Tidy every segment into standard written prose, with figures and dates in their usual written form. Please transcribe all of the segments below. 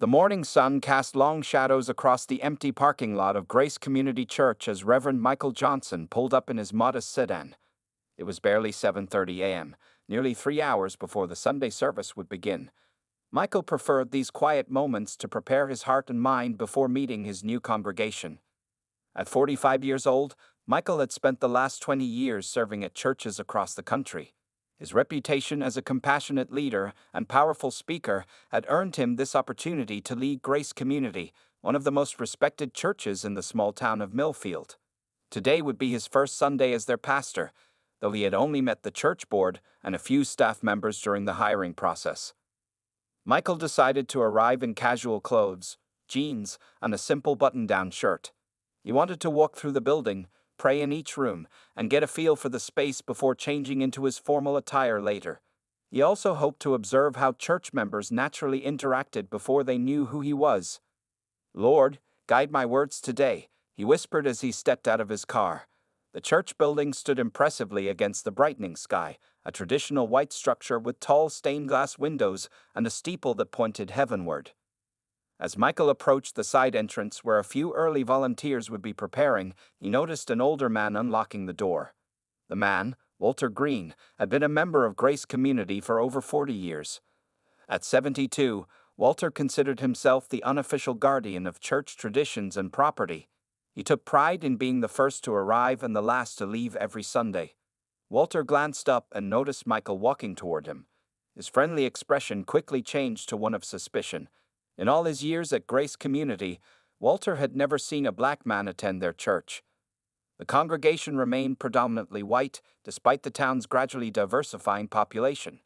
The morning sun cast long shadows across the empty parking lot of Grace Community Church as Reverend Michael Johnson pulled up in his modest sedan. It was barely 7:30 a.m., nearly 3 hours before the Sunday service would begin. Michael preferred these quiet moments to prepare his heart and mind before meeting his new congregation. At 45 years old, Michael had spent the last 20 years serving at churches across the country. His reputation as a compassionate leader and powerful speaker had earned him this opportunity to lead Grace Community, one of the most respected churches in the small town of Millfield. Today would be his first Sunday as their pastor, though he had only met the church board and a few staff members during the hiring process. Michael decided to arrive in casual clothes, jeans, and a simple button-down shirt. He wanted to walk through the building, pray in each room, and get a feel for the space before changing into his formal attire later. He also hoped to observe how church members naturally interacted before they knew who he was. "Lord, guide my words today," he whispered as he stepped out of his car. The church building stood impressively against the brightening sky, a traditional white structure with tall stained-glass windows and a steeple that pointed heavenward. As Michael approached the side entrance where a few early volunteers would be preparing, he noticed an older man unlocking the door. The man, Walter Green, had been a member of Grace Community for over 40 years. At 72, Walter considered himself the unofficial guardian of church traditions and property. He took pride in being the first to arrive and the last to leave every Sunday. Walter glanced up and noticed Michael walking toward him. His friendly expression quickly changed to one of suspicion. In all his years at Grace Community, Walter had never seen a black man attend their church. The congregation remained predominantly white, despite the town's gradually diversifying population.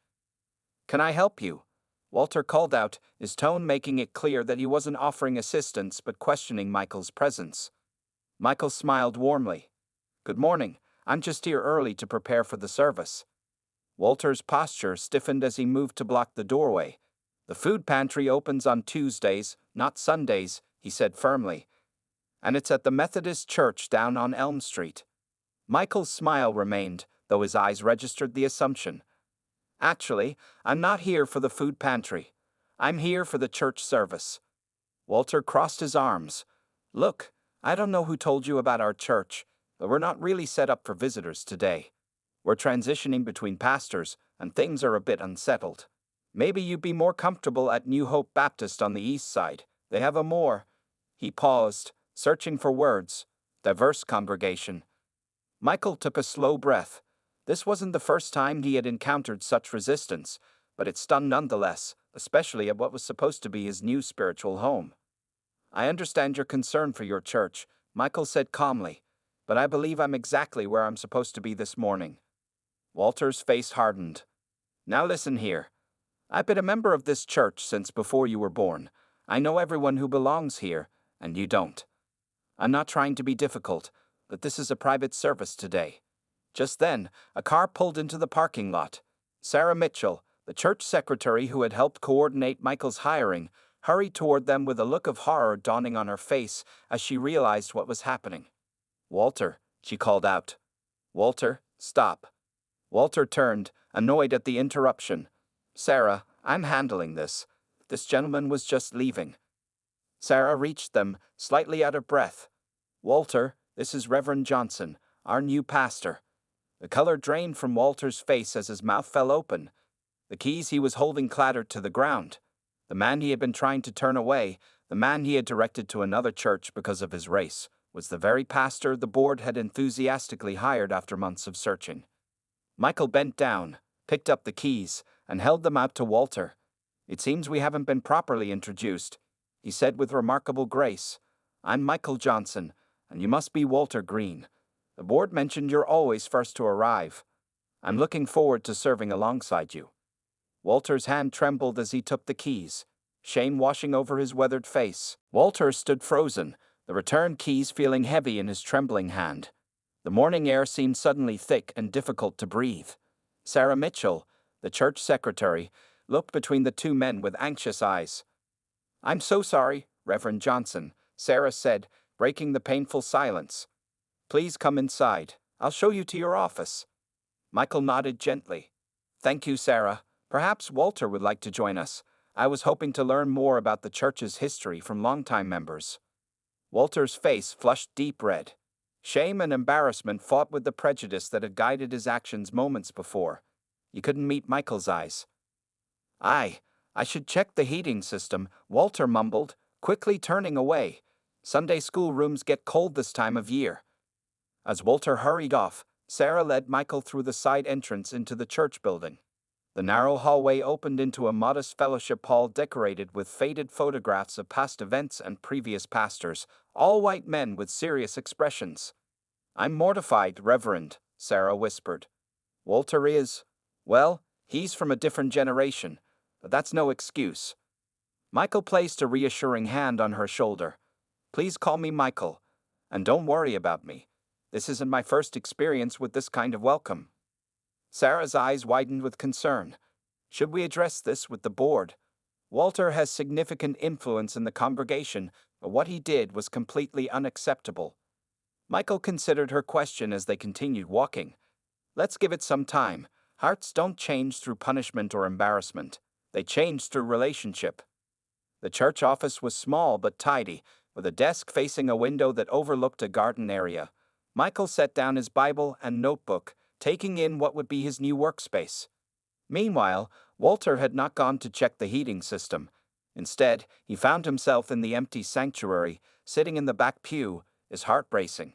"Can I help you?" Walter called out, his tone making it clear that he wasn't offering assistance but questioning Michael's presence. Michael smiled warmly. "Good morning. I'm just here early to prepare for the service." Walter's posture stiffened as he moved to block the doorway. "The food pantry opens on Tuesdays, not Sundays," he said firmly. "And it's at the Methodist Church down on Elm Street." Michael's smile remained, though his eyes registered the assumption. "Actually, I'm not here for the food pantry. I'm here for the church service." Walter crossed his arms. "Look, I don't know who told you about our church, but we're not really set up for visitors today. We're transitioning between pastors, and things are a bit unsettled. Maybe you'd be more comfortable at New Hope Baptist on the east side. They have a more," he paused, searching for words, "diverse congregation." Michael took a slow breath. This wasn't the first time he had encountered such resistance, but it stung nonetheless, especially at what was supposed to be his new spiritual home. "I understand your concern for your church," Michael said calmly, "but I believe I'm exactly where I'm supposed to be this morning." Walter's face hardened. "Now listen here. I've been a member of this church since before you were born. I know everyone who belongs here, and you don't. I'm not trying to be difficult, but this is a private service today." Just then, a car pulled into the parking lot. Sarah Mitchell, the church secretary who had helped coordinate Michael's hiring, hurried toward them with a look of horror dawning on her face as she realized what was happening. "Walter," she called out. "Walter, stop." Walter turned, annoyed at the interruption. "Sarah, I'm handling this. This gentleman was just leaving." Sarah reached them, slightly out of breath. "Walter, this is Reverend Johnson, our new pastor." The color drained from Walter's face as his mouth fell open. The keys he was holding clattered to the ground. The man he had been trying to turn away, the man he had directed to another church because of his race, was the very pastor the board had enthusiastically hired after months of searching. Michael bent down, picked up the keys, and held them out to Walter. "It seems we haven't been properly introduced," he said with remarkable grace. "I'm Michael Johnson, and you must be Walter Green. The board mentioned you're always first to arrive. I'm looking forward to serving alongside you." Walter's hand trembled as he took the keys, shame washing over his weathered face. Walter stood frozen, the return keys feeling heavy in his trembling hand. The morning air seemed suddenly thick and difficult to breathe. Sarah Mitchell, the church secretary, looked between the two men with anxious eyes. "I'm so sorry, Reverend Johnson," Sarah said, breaking the painful silence. "Please come inside. I'll show you to your office." Michael nodded gently. "Thank you, Sarah. Perhaps Walter would like to join us. I was hoping to learn more about the church's history from longtime members. Walter's face flushed deep red. Shame and embarrassment fought with the prejudice that had guided his actions moments before. He couldn't meet Michael's eyes. I should check the heating system, Walter mumbled, quickly turning away. Sunday school rooms get cold this time of year. As Walter hurried off, Sarah led Michael through the side entrance into the church building. The narrow hallway opened into a modest fellowship hall decorated with faded photographs of past events and previous pastors, all white men with serious expressions. I'm mortified, Reverend, Sarah whispered. Walter is, well, he's from a different generation, but that's no excuse. Michael placed a reassuring hand on her shoulder. Please call me Michael, and don't worry about me. This isn't my first experience with this kind of welcome. Sarah's eyes widened with concern. Should we address this with the board? Walter has significant influence in the congregation, but what he did was completely unacceptable. Michael considered her question as they continued walking. Let's give it some time. Hearts don't change through punishment or embarrassment. They change through relationship. The church office was small but tidy, with a desk facing a window that overlooked a garden area. Michael set down his Bible and notebook, taking in what would be his new workspace. Meanwhile, Walter had not gone to check the heating system. Instead, he found himself in the empty sanctuary, sitting in the back pew, his heart racing.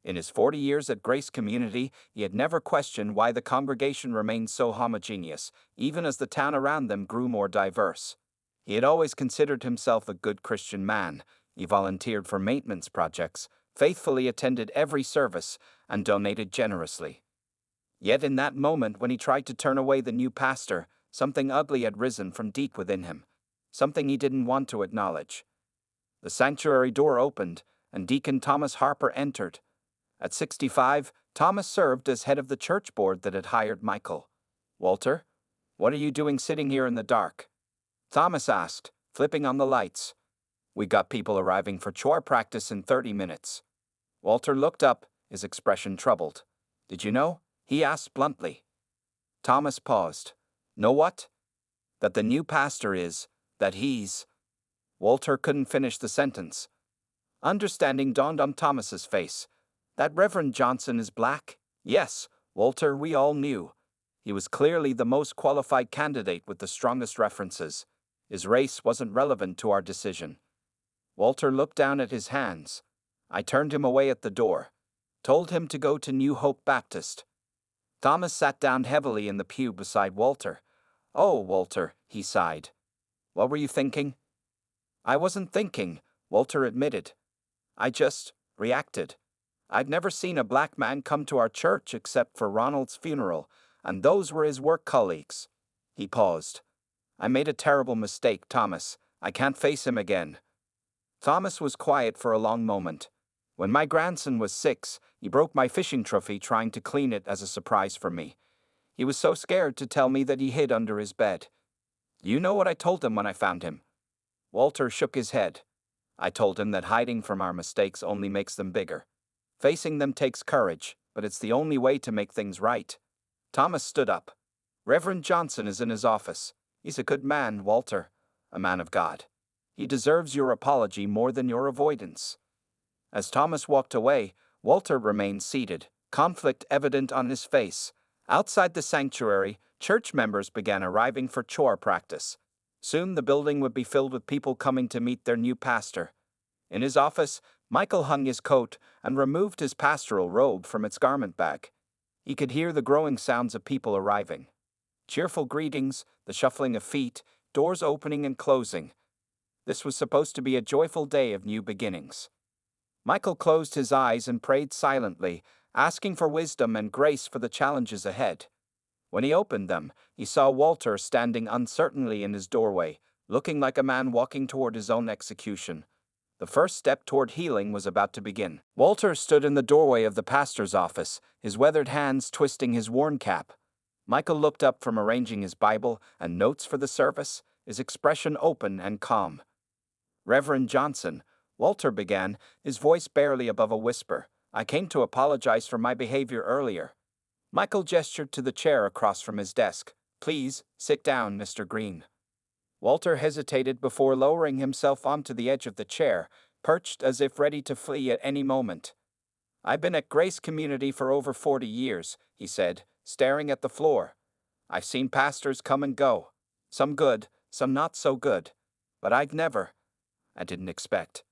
In his 40 years at Grace Community, he had never questioned why the congregation remained so homogeneous, even as the town around them grew more diverse. He had always considered himself a good Christian man. He volunteered for maintenance projects, faithfully attended every service, and donated generously. Yet in that moment when he tried to turn away the new pastor, something ugly had risen from deep within him, something he didn't want to acknowledge. The sanctuary door opened, and Deacon Thomas Harper entered. At 65, Thomas served as head of the church board that had hired Michael. Walter, what are you doing sitting here in the dark? Thomas asked, flipping on the lights. We got people arriving for chore practice in 30 minutes. Walter looked up, his expression troubled. Did you know? He asked bluntly. Thomas paused. Know what? That the new pastor is, that he's... Walter couldn't finish the sentence. Understanding dawned on Thomas's face. That Reverend Johnson is black? Yes, Walter, we all knew. He was clearly the most qualified candidate with the strongest references. His race wasn't relevant to our decision. Walter looked down at his hands. I turned him away at the door. Told him to go to New Hope Baptist. Thomas sat down heavily in the pew beside Walter. Oh, Walter, he sighed. What were you thinking? I wasn't thinking, Walter admitted. I just reacted. I'd never seen a black man come to our church except for Ronald's funeral, and those were his work colleagues. He paused. I made a terrible mistake, Thomas. I can't face him again. Thomas was quiet for a long moment. When my grandson was 6, he broke my fishing trophy trying to clean it as a surprise for me. He was so scared to tell me that he hid under his bed. You know what I told him when I found him? Walter shook his head. I told him that hiding from our mistakes only makes them bigger. Facing them takes courage, but it's the only way to make things right. Thomas stood up. Reverend Johnson is in his office. He's a good man, Walter, a man of God. He deserves your apology more than your avoidance. As Thomas walked away, Walter remained seated, conflict evident on his face. Outside the sanctuary, church members began arriving for chore practice. Soon the building would be filled with people coming to meet their new pastor. In his office, Michael hung his coat and removed his pastoral robe from its garment bag. He could hear the growing sounds of people arriving. Cheerful greetings, the shuffling of feet, doors opening and closing. This was supposed to be a joyful day of new beginnings. Michael closed his eyes and prayed silently, asking for wisdom and grace for the challenges ahead. When he opened them, he saw Walter standing uncertainly in his doorway, looking like a man walking toward his own execution. The first step toward healing was about to begin. Walter stood in the doorway of the pastor's office, his weathered hands twisting his worn cap. Michael looked up from arranging his Bible and notes for the service, his expression open and calm. Reverend Johnson, Walter began, his voice barely above a whisper. I came to apologize for my behavior earlier. Michael gestured to the chair across from his desk. Please, sit down, Mr. Green. Walter hesitated before lowering himself onto the edge of the chair, perched as if ready to flee at any moment. "I've been at Grace Community for over 40 years, he said, staring at the floor. "I've seen pastors come and go. Some good, some not so good. But I didn't expect."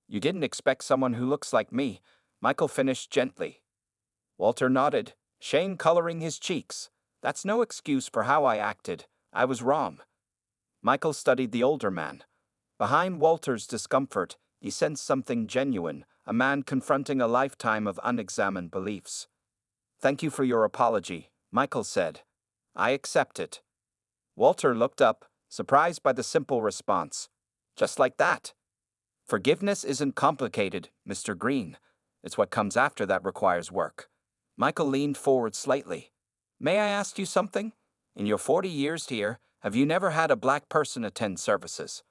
"You didn't expect someone who looks like me," Michael finished gently. Walter nodded, shame coloring his cheeks. "That's no excuse for how I acted. I was wrong." Michael studied the older man. Behind Walter's discomfort, he sensed something genuine, a man confronting a lifetime of unexamined beliefs. "Thank you for your apology," Michael said. "I accept it." Walter looked up, surprised by the simple response. "Just like that?" "Forgiveness isn't complicated, Mr. Green. It's what comes after that requires work." Michael leaned forward slightly. "May I ask you something? In your 40 years here, have you never had a black person attend services?"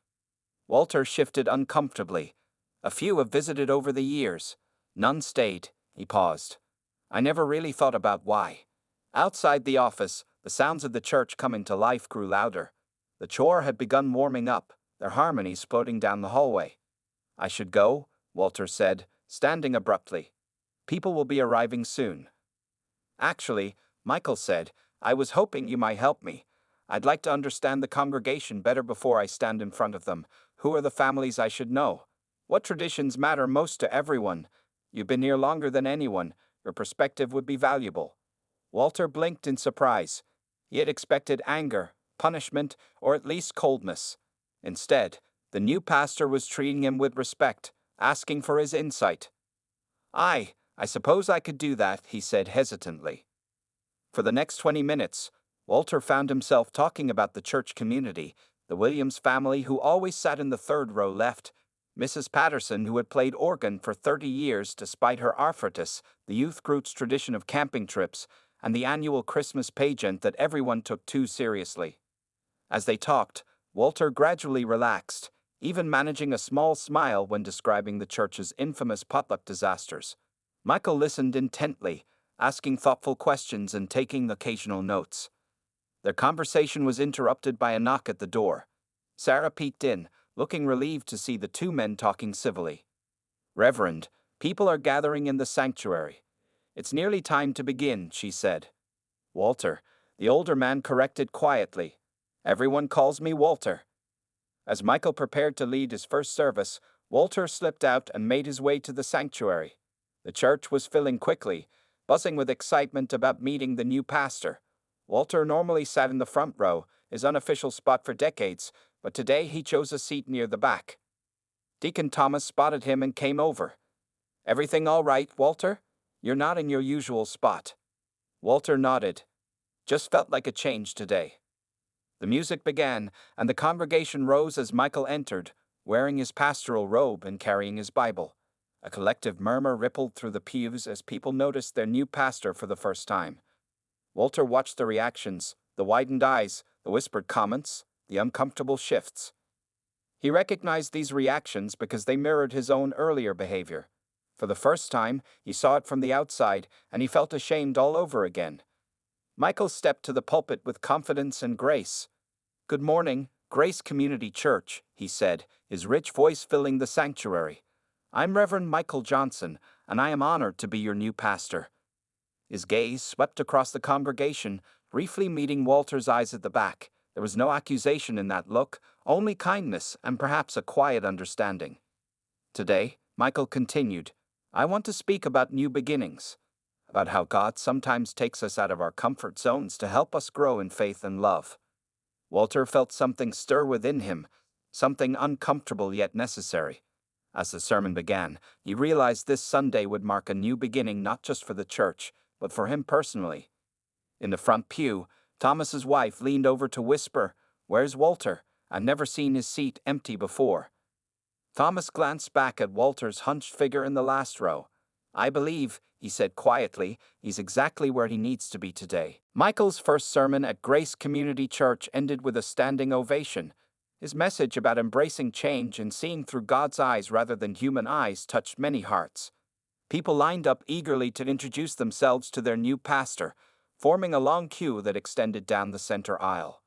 Walter shifted uncomfortably. "A few have visited over the years. None stayed." He paused. "I never really thought about why." Outside the office, the sounds of the church coming to life grew louder. The choir had begun warming up, their harmonies floating down the hallway. "I should go," Walter said, standing abruptly. "People will be arriving soon." "Actually," Michael said, "I was hoping you might help me. I'd like to understand the congregation better before I stand in front of them. Who are the families I should know? What traditions matter most to everyone? You've been here longer than anyone. Your perspective would be valuable." Walter blinked in surprise. He had expected anger, punishment, or at least coldness. Instead, the new pastor was treating him with respect, asking for his insight. I suppose I could do that," he said hesitantly. For the next 20 minutes, Walter found himself talking about the church community, the Williams family who always sat in the third row left, Mrs. Patterson who had played organ for 30 years despite her arthritis, the youth group's tradition of camping trips, and the annual Christmas pageant that everyone took too seriously. As they talked, Walter gradually relaxed, even managing a small smile when describing the church's infamous potluck disasters. Michael listened intently, asking thoughtful questions and taking occasional notes. Their conversation was interrupted by a knock at the door. Sarah peeked in, looking relieved to see the two men talking civilly. "Reverend, people are gathering in the sanctuary. It's nearly time to begin," she said. "Walter," the older man corrected quietly. "Everyone calls me Walter." As Michael prepared to lead his first service, Walter slipped out and made his way to the sanctuary. The church was filling quickly, buzzing with excitement about meeting the new pastor. Walter normally sat in the front row, his unofficial spot for decades, but today he chose a seat near the back. Deacon Thomas spotted him and came over. "Everything all right, Walter? You're not in your usual spot." Walter nodded. "Just felt like a change today." The music began, and the congregation rose as Michael entered, wearing his pastoral robe and carrying his Bible. A collective murmur rippled through the pews as people noticed their new pastor for the first time. Walter watched the reactions, the widened eyes, the whispered comments, the uncomfortable shifts. He recognized these reactions because they mirrored his own earlier behavior. For the first time, he saw it from the outside, and he felt ashamed all over again. Michael stepped to the pulpit with confidence and grace. "Good morning, Grace Community Church," he said, his rich voice filling the sanctuary. "I'm Reverend Michael Johnson, and I am honored to be your new pastor." His gaze swept across the congregation, briefly meeting Walter's eyes at the back. There was no accusation in that look, only kindness and perhaps a quiet understanding. "Today," Michael continued, "I want to speak about new beginnings, about how God sometimes takes us out of our comfort zones to help us grow in faith and love." Walter felt something stir within him, something uncomfortable yet necessary. As the sermon began, he realized this Sunday would mark a new beginning not just for the church, but for him personally. In the front pew, Thomas's wife leaned over to whisper, "Where's Walter? I've never seen his seat empty before." Thomas glanced back at Walter's hunched figure in the last row. "I believe," he said quietly, "he's exactly where he needs to be today." Michael's first sermon at Grace Community Church ended with a standing ovation. His message about embracing change and seeing through God's eyes rather than human eyes touched many hearts. People lined up eagerly to introduce themselves to their new pastor, forming a long queue that extended down the center aisle.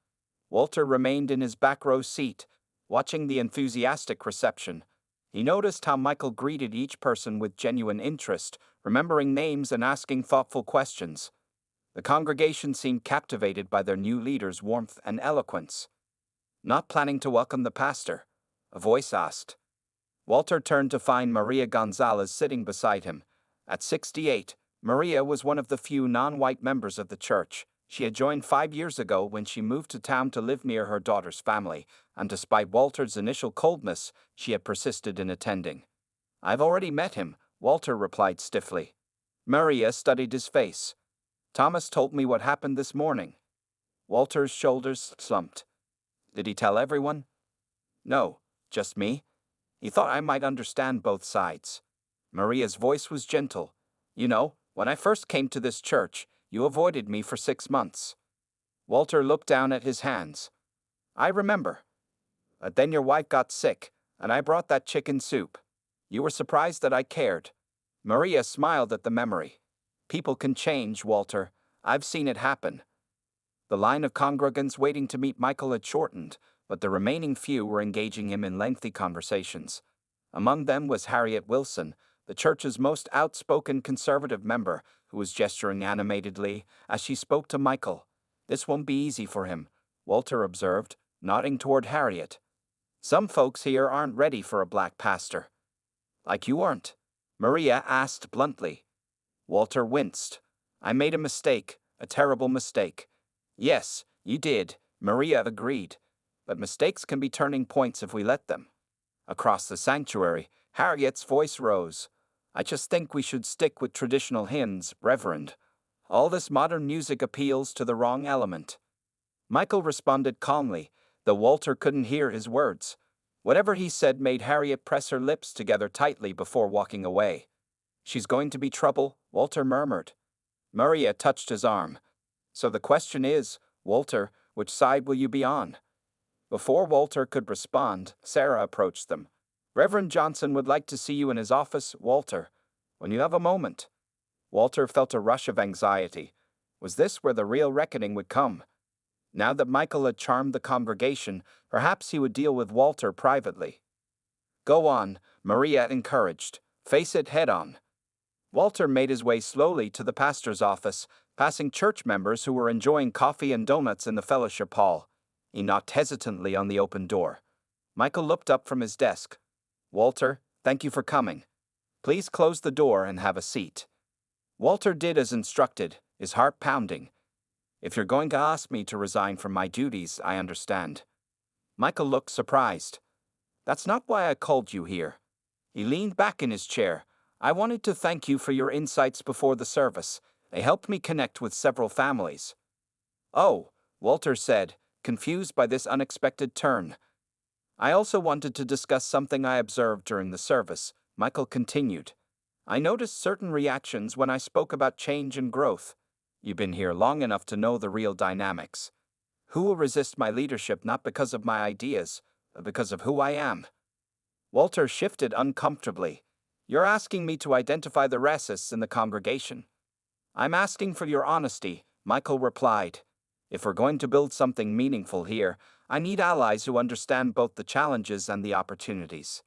Walter remained in his back row seat, watching the enthusiastic reception. He noticed how Michael greeted each person with genuine interest, remembering names and asking thoughtful questions. The congregation seemed captivated by their new leader's warmth and eloquence. "Not planning to welcome the pastor?" a voice asked. Walter turned to find Maria Gonzalez sitting beside him. At 68, Maria was one of the few non-white members of the church. She had joined 5 years ago when she moved to town to live near her daughter's family, and despite Walter's initial coldness, she had persisted in attending. "I've already met him," Walter replied stiffly. Maria studied his face. "Thomas told me what happened this morning." Walter's shoulders slumped. "Did he tell everyone?" "No, just me. He thought I might understand both sides." Maria's voice was gentle. "You know, when I first came to this church, you avoided me for 6 months." Walter looked down at his hands. "I remember. But then your wife got sick, and I brought that chicken soup. You were surprised that I cared." Maria smiled at the memory. "People can change, Walter. I've seen it happen." The line of congregants waiting to meet Michael had shortened, but the remaining few were engaging him in lengthy conversations. Among them was Harriet Wilson, the church's most outspoken conservative member, who was gesturing animatedly as she spoke to Michael. "This won't be easy for him," Walter observed, nodding toward Harriet. "Some folks here aren't ready for a black pastor." "Like you aren't?" Maria asked bluntly. Walter winced. "I made a mistake, a terrible mistake." "Yes, you did," Maria agreed. "But mistakes can be turning points if we let them." Across the sanctuary, Harriet's voice rose. "I just think we should stick with traditional hymns, Reverend. All this modern music appeals to the wrong element." Michael responded calmly, though Walter couldn't hear his words. Whatever he said made Harriet press her lips together tightly before walking away. "She's going to be trouble," Walter murmured. Maria touched his arm. "So the question is, Walter, which side will you be on?" Before Walter could respond, Sarah approached them. "Reverend Johnson would like to see you in his office, Walter, when you have a moment." Walter felt a rush of anxiety. Was this where the real reckoning would come? Now that Michael had charmed the congregation, perhaps he would deal with Walter privately. "Go on," Maria encouraged. "Face it head on." Walter made his way slowly to the pastor's office, passing church members who were enjoying coffee and donuts in the fellowship hall. He knocked hesitantly on the open door. Michael looked up from his desk. "Walter, thank you for coming. Please close the door and have a seat." Walter did as instructed, his heart pounding. "If you're going to ask me to resign from my duties, I understand." Michael looked surprised. "That's not why I called you here." He leaned back in his chair. "I wanted to thank you for your insights before the service. They helped me connect with several families." "Oh," Walter said, confused by this unexpected turn. "I also wanted to discuss something I observed during the service," Michael continued. "I noticed certain reactions when I spoke about change and growth. You've been here long enough to know the real dynamics. Who will resist my leadership not because of my ideas, but because of who I am?" Walter shifted uncomfortably. "You're asking me to identify the racists in the congregation?" "I'm asking for your honesty," Michael replied. "If we're going to build something meaningful here, I need allies who understand both the challenges and the opportunities."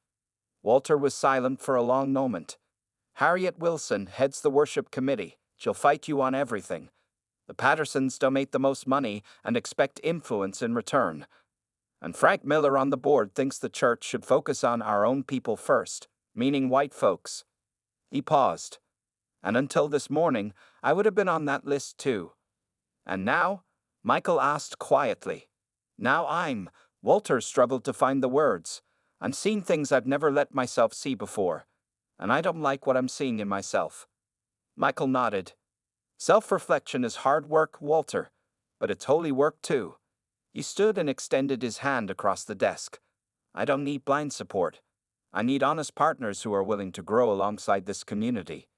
Walter was silent for a long moment. "Harriet Wilson heads the worship committee. She'll fight you on everything. The Pattersons donate the most money and expect influence in return. And Frank Miller on the board thinks the church should focus on our own people first, meaning white folks." He paused. "And until this morning, I would have been on that list too." "And now?" Michael asked quietly. "Now Walter struggled to find the words. "I'm seeing things I've never let myself see before. And I don't like what I'm seeing in myself." Michael nodded. "Self-reflection is hard work, Walter, but it's holy work too." He stood and extended his hand across the desk. "I don't need blind support. I need honest partners who are willing to grow alongside this community."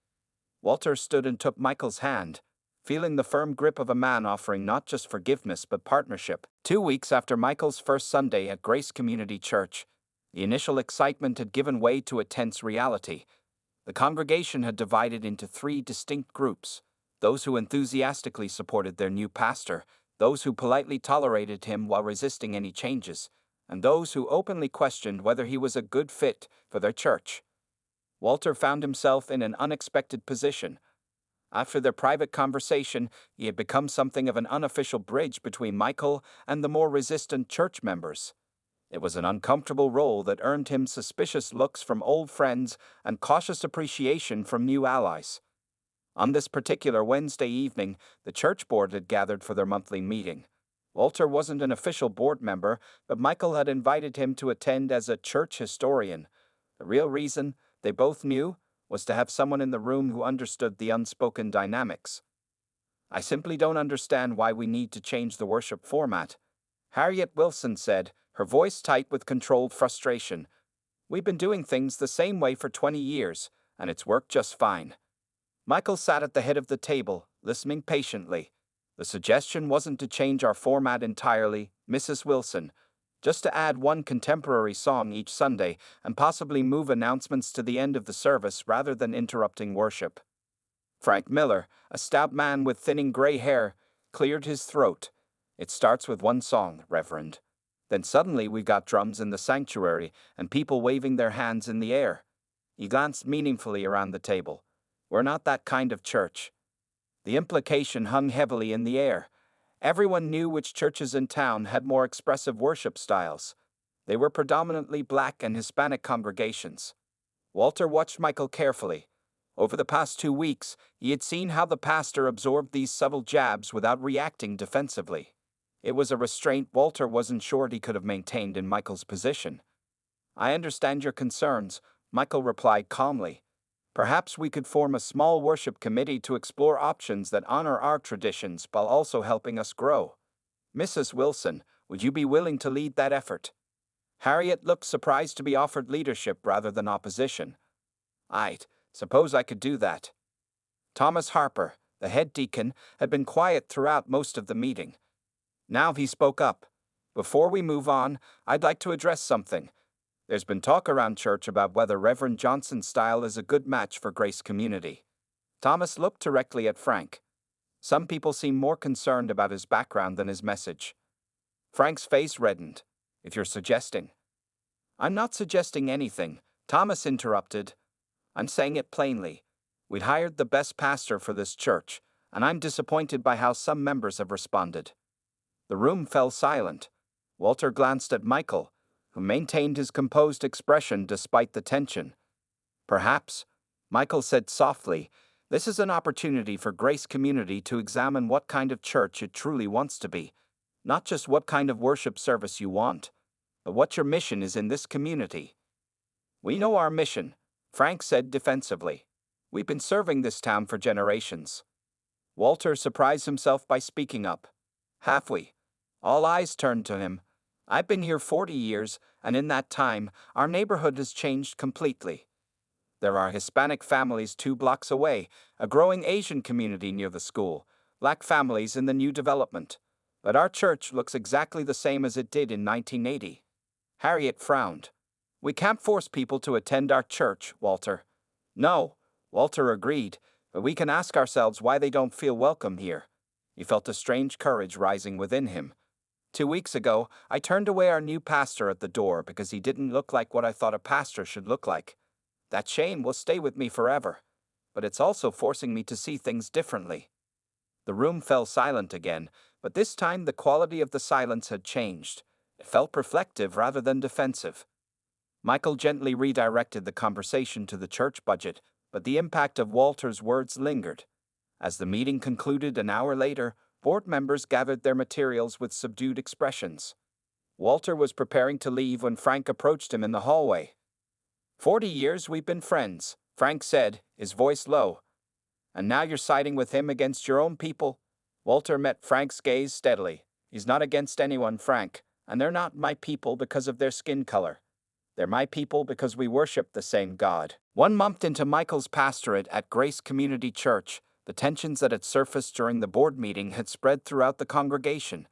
Walter stood and took Michael's hand, feeling the firm grip of a man offering not just forgiveness but partnership. 2 weeks after Michael's first Sunday at Grace Community Church, the initial excitement had given way to a tense reality. The congregation had divided into 3 distinct groups: those who enthusiastically supported their new pastor, those who politely tolerated him while resisting any changes, and those who openly questioned whether he was a good fit for their church. Walter found himself in an unexpected position. After their private conversation, he had become something of an unofficial bridge between Michael and the more resistant church members. It was an uncomfortable role that earned him suspicious looks from old friends and cautious appreciation from new allies. On this particular Wednesday evening, the church board had gathered for their monthly meeting. Walter wasn't an official board member, but Michael had invited him to attend as a church historian. The real reason, they both knew, was to have someone in the room who understood the unspoken dynamics. "I simply don't understand why we need to change the worship format," Harriet Wilson said, her voice tight with controlled frustration. "We've been doing things the same way for 20 years, and it's worked just fine." Michael sat at the head of the table, listening patiently. "The suggestion wasn't to change our format entirely, Mrs. Wilson, just to add one contemporary song each Sunday and possibly move announcements to the end of the service rather than interrupting worship." Frank Miller, a stout man with thinning gray hair, cleared his throat. "It starts with one song, Reverend. Then suddenly we've got drums in the sanctuary and people waving their hands in the air." He glanced meaningfully around the table. "We're not that kind of church." The implication hung heavily in the air. Everyone knew which churches in town had more expressive worship styles. They were predominantly Black and Hispanic congregations. Walter watched Michael carefully. Over the past 2 weeks, he had seen how the pastor absorbed these subtle jabs without reacting defensively. It was a restraint Walter wasn't sure he could have maintained in Michael's position. "I understand your concerns," Michael replied calmly. "Perhaps we could form a small worship committee to explore options that honor our traditions while also helping us grow. Mrs. Wilson, would you be willing to lead that effort?" Harriet looked surprised to be offered leadership rather than opposition. "I'd suppose I could do that." Thomas Harper, the head deacon, had been quiet throughout most of the meeting. Now he spoke up. "Before we move on, I'd like to address something. There's been talk around church about whether Reverend Johnson's style is a good match for Grace Community." Thomas looked directly at Frank. Some people seem more concerned about his background than his message. Frank's face reddened. "If you're suggesting—" "I'm not suggesting anything," Thomas interrupted. "I'm saying it plainly. We'd hired the best pastor for this church, and I'm disappointed by how some members have responded." The room fell silent. Walter glanced at Michael, who maintained his composed expression despite the tension. "Perhaps," Michael said softly, "this is an opportunity for Grace Community to examine what kind of church it truly wants to be. Not just what kind of worship service you want, but what your mission is in this community." "We know our mission," Frank said defensively. "We've been serving this town for generations." Walter surprised himself by speaking up. "Have we?" All eyes turned to him. "I've been here 40 years, and in that time, our neighborhood has changed completely. There are Hispanic families 2 blocks away, a growing Asian community near the school, Black families in the new development. But our church looks exactly the same as it did in 1980. Harriet frowned. "We can't force people to attend our church, Walter." "No," Walter agreed, "but we can ask ourselves why they don't feel welcome here." He felt a strange courage rising within him. 2 weeks ago, I turned away our new pastor at the door because he didn't look like what I thought a pastor should look like. That shame will stay with me forever, but it's also forcing me to see things differently." The room fell silent again, but this time the quality of the silence had changed. It felt reflective rather than defensive. Michael gently redirected the conversation to the church budget, but the impact of Walter's words lingered. As the meeting concluded an hour later, board members gathered their materials with subdued expressions. Walter was preparing to leave when Frank approached him in the hallway. "40 years we've been friends," Frank said, his voice low. "And now you're siding with him against your own people?" Walter met Frank's gaze steadily. "He's not against anyone, Frank, and they're not my people because of their skin color. They're my people because we worship the same God." 1 month into Michael's pastorate at Grace Community Church, the tensions that had surfaced during the board meeting had spread throughout the congregation.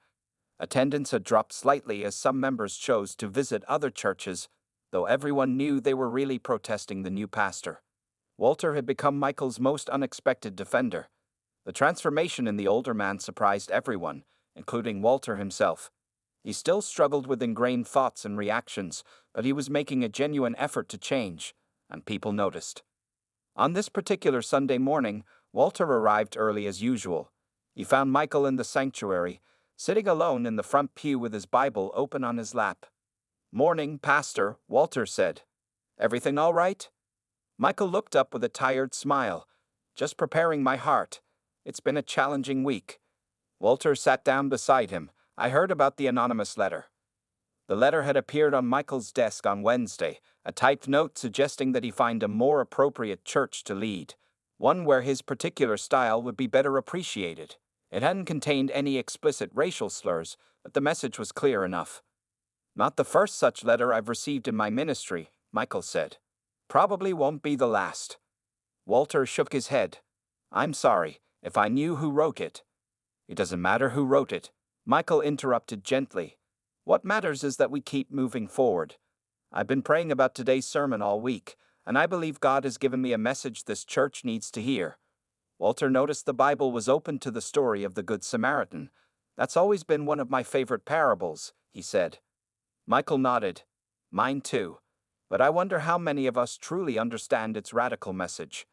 Attendance had dropped slightly as some members chose to visit other churches, though everyone knew they were really protesting the new pastor. Walter had become Michael's most unexpected defender. The transformation in the older man surprised everyone. including Walter himself. He still struggled with ingrained thoughts and reactions, but he was making a genuine effort to change, and people noticed. On this particular Sunday morning, Walter arrived early as usual. He found Michael in the sanctuary, sitting alone in the front pew with his Bible open on his lap. "Morning, Pastor," Walter said. "Everything all right?" Michael looked up with a tired smile. "Just preparing my heart. It's been a challenging week." Walter sat down beside him. "I heard about the anonymous letter." The letter had appeared on Michael's desk on Wednesday, a typed note suggesting that he find a more appropriate church to lead, one where his particular style would be better appreciated. It hadn't contained any explicit racial slurs, but the message was clear enough. "Not the first such letter I've received in my ministry," Michael said. "Probably won't be the last." Walter shook his head. "I'm sorry, if I knew who wrote it." "It doesn't matter who wrote it," Michael interrupted gently. "What matters is that we keep moving forward. I've been praying about today's sermon all week, and I believe God has given me a message this church needs to hear." Walter noticed the Bible was open to the story of the Good Samaritan. "That's always been one of my favorite parables," he said. Michael nodded. "Mine too. But I wonder how many of us truly understand its radical message."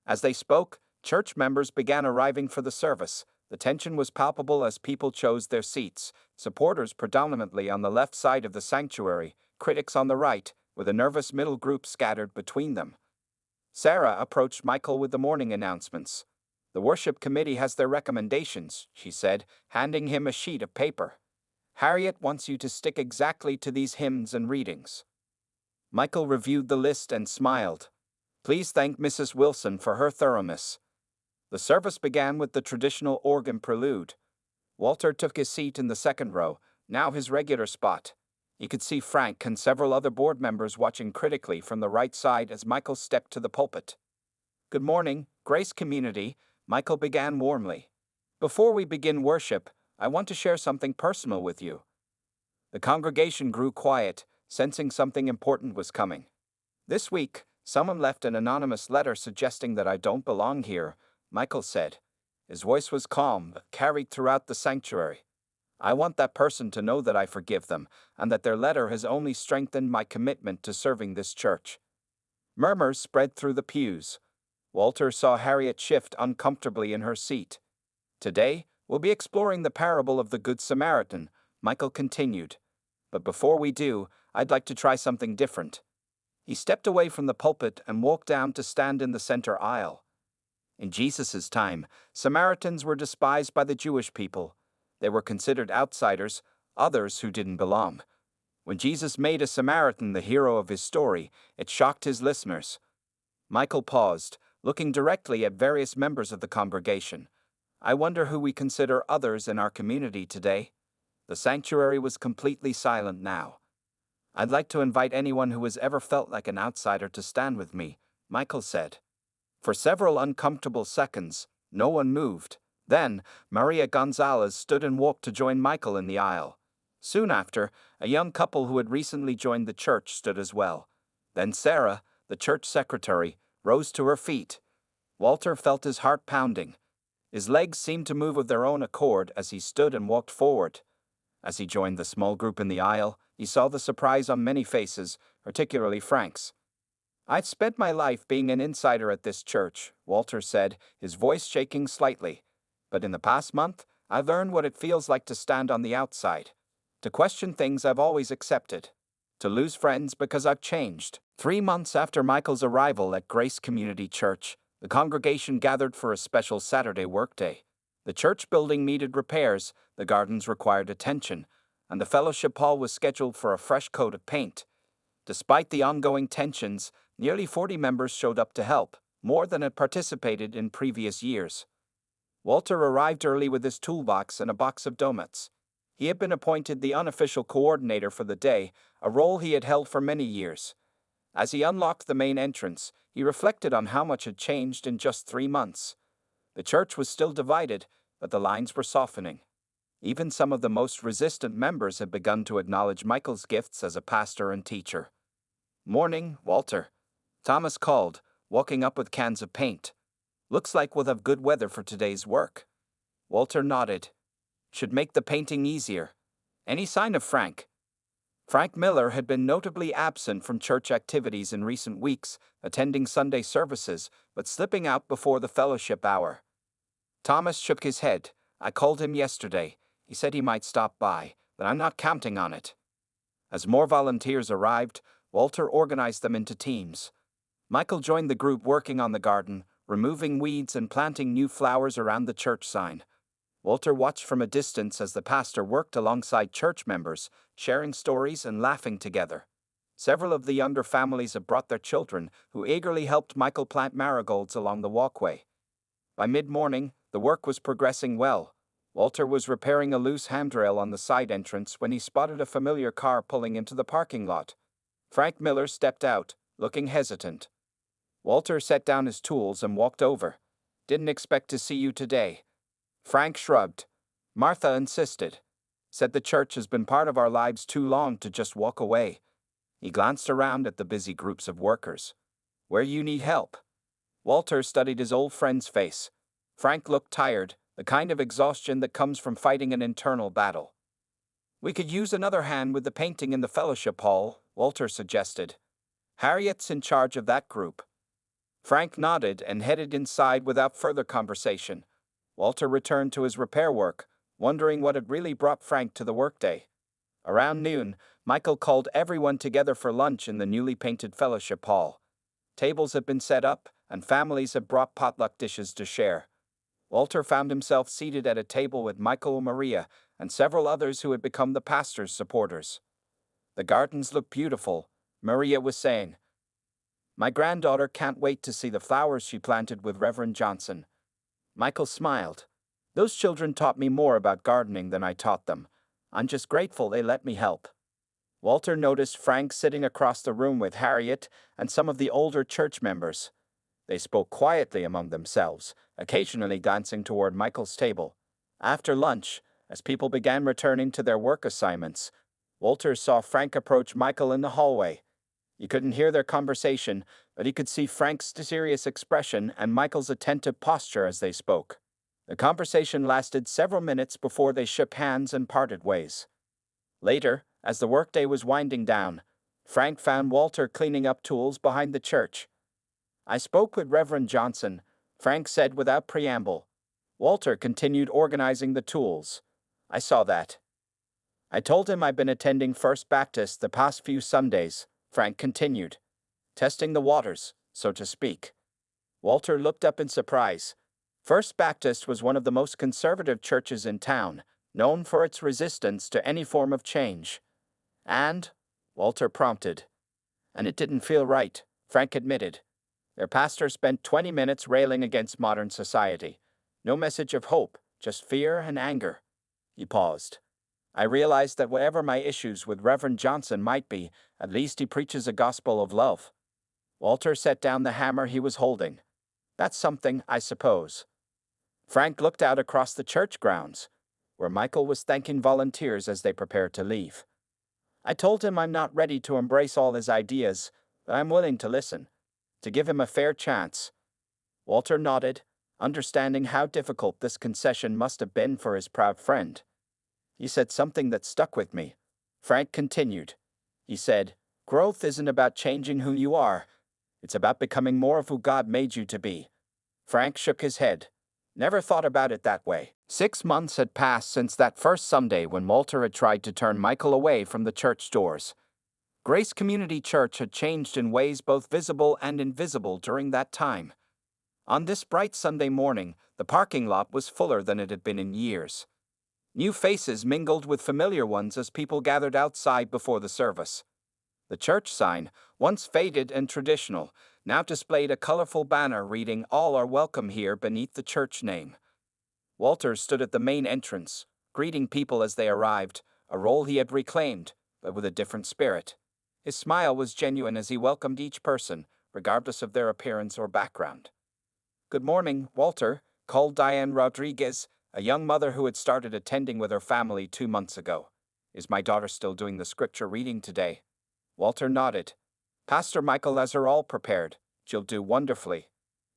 As they spoke, church members began arriving for the service. The tension was palpable as people chose their seats, supporters predominantly on the left side of the sanctuary, critics on the right, with a nervous middle group scattered between them. Sarah approached Michael with the morning announcements. "The worship committee has their recommendations," she said, handing him a sheet of paper. "Harriet wants you to stick exactly to these hymns and readings." Michael reviewed the list and smiled. "Please thank Mrs. Wilson for her thoroughness." The service began with the traditional organ prelude. Walter took his seat in the second row, now his regular spot. He could see Frank and several other board members watching critically from the right side as Michael stepped to the pulpit. "Good morning, Grace Community," Michael began warmly. "Before we begin worship, I want to share something personal with you." The congregation grew quiet, sensing something important was coming. "This week, someone left an anonymous letter suggesting that I don't belong here," Michael said. His voice was calm, but carried throughout the sanctuary. "I want that person to know that I forgive them, and that their letter has only strengthened my commitment to serving this church." Murmurs spread through the pews. Walter saw Harriet shift uncomfortably in her seat. "Today, we'll be exploring the parable of the Good Samaritan," Michael continued. "But before we do, I'd like to try something different." He stepped away from the pulpit and walked down to stand in the center aisle. In Jesus' time, Samaritans were despised by the Jewish people. They were considered outsiders, others who didn't belong. When Jesus made a Samaritan the hero of his story, it shocked his listeners. Michael paused, looking directly at various members of the congregation. "I wonder who we consider others in our community today?" The sanctuary was completely silent now. "I'd like to invite anyone who has ever felt like an outsider to stand with me," Michael said. For several uncomfortable seconds, no one moved. Then, Maria Gonzalez stood and walked to join Michael in the aisle. Soon after, a young couple who had recently joined the church stood as well. Then Sarah, the church secretary, rose to her feet. Walter felt his heart pounding. His legs seemed to move of their own accord as he stood and walked forward. As he joined the small group in the aisle, he saw the surprise on many faces, particularly Frank's. "I've spent my life being an insider at this church," Walter said, his voice shaking slightly. "But in the past month, I've learned what it feels like to stand on the outside, to question things I've always accepted, to lose friends because I've changed." 3 months after Michael's arrival at Grace Community Church, the congregation gathered for a special Saturday workday. The church building needed repairs, the gardens required attention, and the fellowship hall was scheduled for a fresh coat of paint. Despite the ongoing tensions, nearly 40 members showed up to help, more than had participated in previous years. Walter arrived early with his toolbox and a box of donuts. He had been appointed the unofficial coordinator for the day, a role he had held for many years. As he unlocked the main entrance, he reflected on how much had changed in just 3 months. The church was still divided, but the lines were softening. Even some of the most resistant members had begun to acknowledge Michael's gifts as a pastor and teacher. "Morning, Walter," Thomas called, walking up with cans of paint. "Looks like we'll have good weather for today's work." Walter nodded. should make the painting easier. Any sign of Frank? Frank Miller had been notably absent from church activities in recent weeks, attending Sunday services, but slipping out before the fellowship hour. Thomas shook his head. I called him yesterday. He said he might stop by, but I'm not counting on it. As more volunteers arrived, Walter organized them into teams. Michael joined the group working on the garden, removing weeds and planting new flowers around the church sign. Walter watched from a distance as the pastor worked alongside church members, sharing stories and laughing together. Several of the younger families had brought their children, who eagerly helped Michael plant marigolds along the walkway. By mid-morning, the work was progressing well. Walter was repairing a loose handrail on the side entrance when he spotted a familiar car pulling into the parking lot. Frank Miller stepped out, looking hesitant. Walter set down his tools and walked over. Didn't expect to see you today. Frank shrugged. Martha insisted. Said the church has been part of our lives too long to just walk away. He glanced around at the busy groups of workers. Where you need help? Walter studied his old friend's face. Frank looked tired, the kind of exhaustion that comes from fighting an internal battle. We could use another hand with the painting in the fellowship hall, Walter suggested. Harriet's in charge of that group. Frank nodded and headed inside without further conversation. Walter returned to his repair work, wondering what had really brought Frank to the workday. Around noon, Michael called everyone together for lunch in the newly painted fellowship hall. Tables had been set up, and families had brought potluck dishes to share. Walter found himself seated at a table with Michael and Maria, and several others who had become the pastor's supporters. The gardens looked beautiful, Maria was saying. My granddaughter can't wait to see the flowers she planted with Reverend Johnson. Michael smiled. Those children taught me more about gardening than I taught them. I'm just grateful they let me help. Walter noticed Frank sitting across the room with Harriet and some of the older church members. They spoke quietly among themselves, occasionally glancing toward Michael's table. After lunch, as people began returning to their work assignments, Walter saw Frank approach Michael in the hallway. He couldn't hear their conversation, but he could see Frank's serious expression and Michael's attentive posture as they spoke. The conversation lasted several minutes before they shook hands and parted ways. Later, as the workday was winding down, Frank found Walter cleaning up tools behind the church. I spoke with Reverend Johnson, Frank said without preamble. Walter continued organizing the tools. I saw that. I told him I'd been attending First Baptist the past few Sundays, Frank continued. Testing the waters, so to speak. Walter looked up in surprise. First Baptist was one of the most conservative churches in town, known for its resistance to any form of change. And, Walter prompted. And it didn't feel right, Frank admitted. Their pastor spent 20 minutes railing against modern society. No message of hope, just fear and anger. He paused. I realized that whatever my issues with Reverend Johnson might be, at least he preaches a gospel of love. Walter set down the hammer he was holding. That's something, I suppose. Frank looked out across the church grounds, where Michael was thanking volunteers as they prepared to leave. I told him I'm not ready to embrace all his ideas, but I'm willing to listen, to give him a fair chance. Walter nodded, understanding how difficult this concession must have been for his proud friend. He said something that stuck with me. Frank continued. He said, growth isn't about changing who you are. It's about becoming more of who God made you to be. Frank shook his head. Never thought about it that way. 6 months had passed since that first Sunday when Walter had tried to turn Michael away from the church doors. Grace Community Church had changed in ways both visible and invisible during that time. On this bright Sunday morning, the parking lot was fuller than it had been in years. New faces mingled with familiar ones as people gathered outside before the service. The church sign, once faded and traditional, now displayed a colorful banner reading "All are welcome here" beneath the church name. Walter stood at the main entrance, greeting people as they arrived, a role he had reclaimed, but with a different spirit. His smile was genuine as he welcomed each person, regardless of their appearance or background. Good morning, Walter, called Diane Rodriguez, a young mother who had started attending with her family 2 months ago. Is my daughter still doing the scripture reading today? Walter nodded. Pastor Michael has her all prepared. She'll do wonderfully.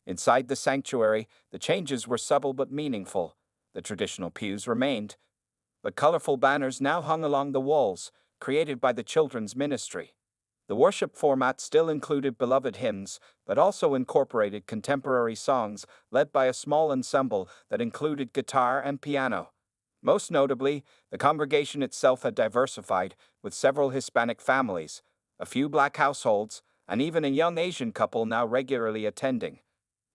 Inside the sanctuary, the changes were subtle but meaningful. The traditional pews remained, but colorful banners now hung along the walls, created by the children's ministry. The worship format still included beloved hymns, but also incorporated contemporary songs led by a small ensemble that included guitar and piano. Most notably, the congregation itself had diversified, with several Hispanic families, a few black households, and even a young Asian couple now regularly attending.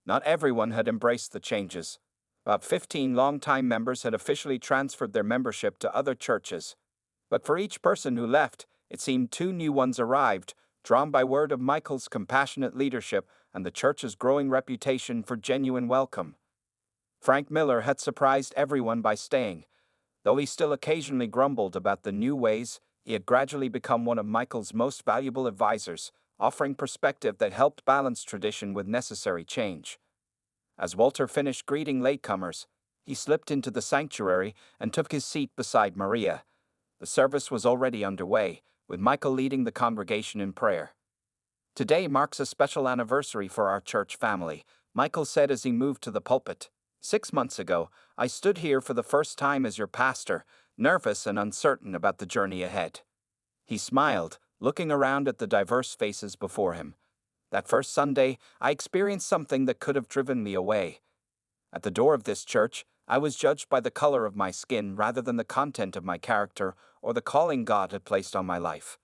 Not everyone had embraced the changes. About 15 longtime members had officially transferred their membership to other churches. But for each person who left, it seemed 2 new ones arrived, drawn by word of Michael's compassionate leadership and the church's growing reputation for genuine welcome. Frank Miller had surprised everyone by staying. Though he still occasionally grumbled about the new ways, he had gradually become one of Michael's most valuable advisors, offering perspective that helped balance tradition with necessary change. As Walter finished greeting latecomers, he slipped into the sanctuary and took his seat beside Maria. The service was already underway, with Michael leading the congregation in prayer. "Today marks a special anniversary for our church family," Michael said as he moved to the pulpit. "6 months ago, I stood here for the first time as your pastor, nervous and uncertain about the journey ahead." He smiled, looking around at the diverse faces before him. "That first Sunday, I experienced something that could have driven me away. At the door of this church, I was judged by the color of my skin rather than the content of my character or the calling God had placed on my life."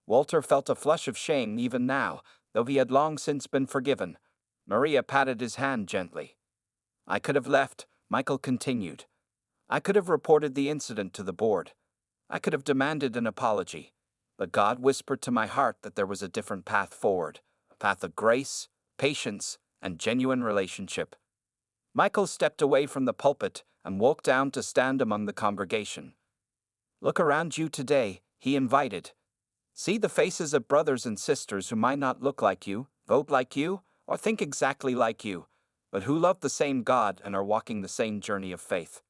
Walter felt a flush of shame even now, though he had long since been forgiven. Maria patted his hand gently. "I could have left," Michael continued. "I could have reported the incident to the board. I could have demanded an apology. But God whispered to my heart that there was a different path forward, a path of grace, patience, and genuine relationship." Michael stepped away from the pulpit and walked down to stand among the congregation. "Look around you today," he invited. "See the faces of brothers and sisters who might not look like you, vote like you, or think exactly like you, but who love the same God and are walking the same journey of faith."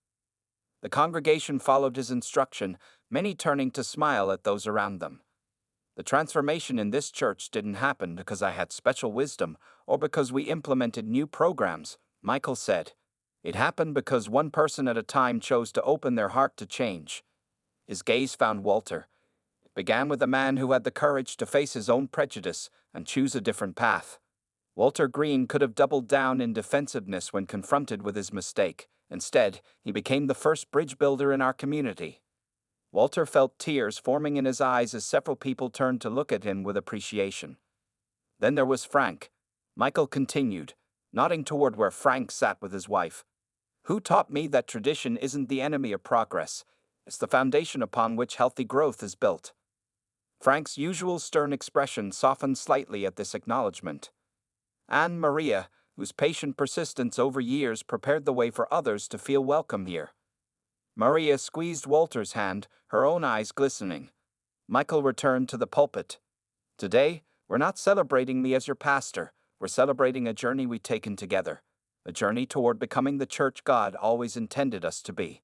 The congregation followed his instruction, many turning to smile at those around them. "The transformation in this church didn't happen because I had special wisdom or because we implemented new programs," Michael said. "It happened because one person at a time chose to open their heart to change." His gaze found Walter. It began with a man who had the courage to face his own prejudice and choose a different path. Walter Green could have doubled down in defensiveness when confronted with his mistake. Instead, he became the first bridge builder in our community. Walter felt tears forming in his eyes as several people turned to look at him with appreciation. "Then there was Frank," Michael continued, nodding toward where Frank sat with his wife. "Who taught me that tradition isn't the enemy of progress, it's the foundation upon which healthy growth is built." Frank's usual stern expression softened slightly at this acknowledgement. And Maria, whose patient persistence over years prepared the way for others to feel welcome here. Maria squeezed Walter's hand, her own eyes glistening. Michael returned to the pulpit. "Today, we're not celebrating me as your pastor, we're celebrating a journey we've taken together, a journey toward becoming the church God always intended us to be."